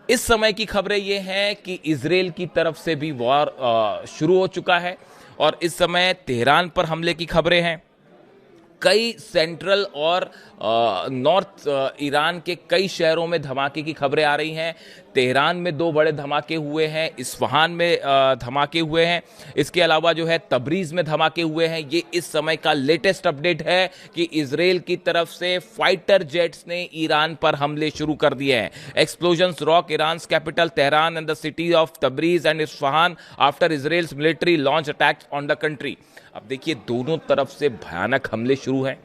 इस समय की खबरें ये हैं कि इजराइल की तरफ से भी वॉर शुरू हो चुका है और इस समय तेहरान पर हमले की खबरें हैं। कई सेंट्रल और नॉर्थ ईरान के कई शहरों में धमाके की खबरें आ रही हैं। तेहरान में 2 बड़े धमाके हुए हैं, इस्फहान में धमाके हुए हैं, इसके अलावा जो है तबरीज में धमाके हुए हैं। ये इस समय का लेटेस्ट अपडेट है कि इजराइल की तरफ से फाइटर जेट्स ने ईरान पर हमले शुरू कर दिए हैं। Explosions rock Iran capital Tehran and the city of Tabriz and Isfahan after Israel's military launch attacks on the country. अब देखिए, दोनों तरफ से भयानक हमले शुरू हैं।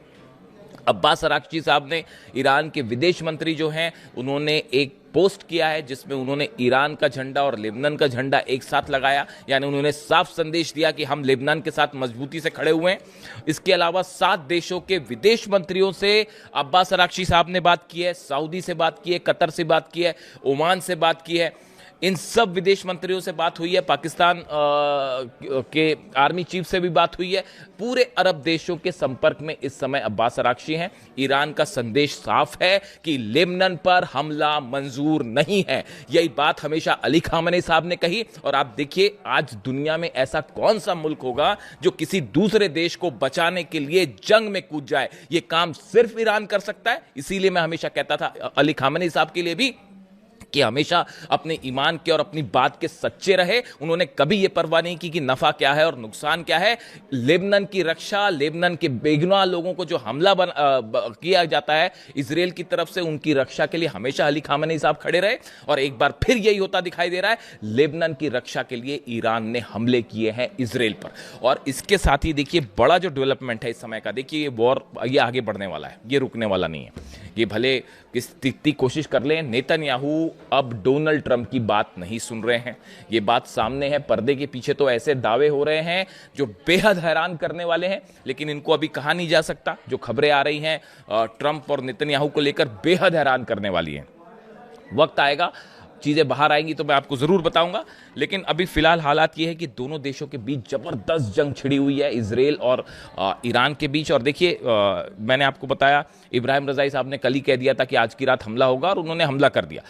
अब्बास अराक्ची साहब ने, ईरान के विदेश मंत्री जो हैं, उन्होंने एक पोस्ट किया है जिसमें उन्होंने ईरान का झंडा और लेबनान का झंडा एक साथ लगाया, यानी उन्होंने साफ संदेश दिया कि हम लेबनान के साथ मजबूती से खड़े हुए हैं। इसके अलावा 7 देशों के विदेश मंत्रियों से अब्बास अराक्ची साहब ने बात की है, सऊदी से बात की है, कतर से बात की है, ओमान से बात की है। इन सब विदेश मंत्रियों से बात हुई है, पाकिस्तान के आर्मी चीफ से भी बात हुई है। पूरे अरब देशों के संपर्क में इस समय अब्बास अराक्ची हैं। ईरान का संदेश साफ है कि लेबनान पर हमला मंजूर नहीं है। यही बात हमेशा अली खामेनी साहब ने कही। और आप देखिए, आज दुनिया में ऐसा कौन सा मुल्क होगा जो किसी दूसरे देश को बचाने के लिए जंग में कूद जाए। यह काम सिर्फ ईरान कर सकता है। इसीलिए मैं हमेशा कहता था अली खामेनी साहब के लिए भी कि हमेशा अपने ईमान के और अपनी बात के सच्चे रहे। उन्होंने कभी यह परवाह नहीं की कि नफा क्या है और नुकसान क्या है। लेबनान की रक्षा, लेबनान के बेगुनाह लोगों को जो हमला किया जाता है इजराइल की तरफ से, उनकी रक्षा के लिए हमेशा अली खामेनी साहब खड़े रहे। और एक बार फिर यही होता दिखाई दे रहा है। लेबनान की रक्षा के लिए ईरान ने हमले किए हैं इजराइल पर। और इसके साथ ही देखिए, बड़ा जो डेवलपमेंट है इस समय का, देखिए ये वॉर ये आगे बढ़ने वाला है, ये रुकने वाला नहीं है। ये भले कितनी कोशिश कर लें, नेतन्याहू अब डोनाल्ड ट्रंप की बात नहीं सुन रहे हैं। ये बात सामने है, पर्दे के पीछे तो ऐसे दावे हो रहे हैं जो बेहद हैरान करने वाले हैं, लेकिन इनको अभी कहा नहीं जा सकता। जो खबरें आ रही हैं ट्रंप और नेतन्याहू को लेकर बेहद हैरान करने वाली हैं। वक्त आएगा, चीज़ें बाहर आएंगी तो मैं आपको ज़रूर बताऊंगा। लेकिन अभी फ़िलहाल हालात ये है कि दोनों देशों के बीच ज़बरदस्त जंग छिड़ी हुई है, इजराइल और ईरान के बीच। और देखिए, मैंने आपको बताया, इब्राहिम रज़ाई साहब ने कल ही कह दिया था कि आज की रात हमला होगा और उन्होंने हमला कर दिया।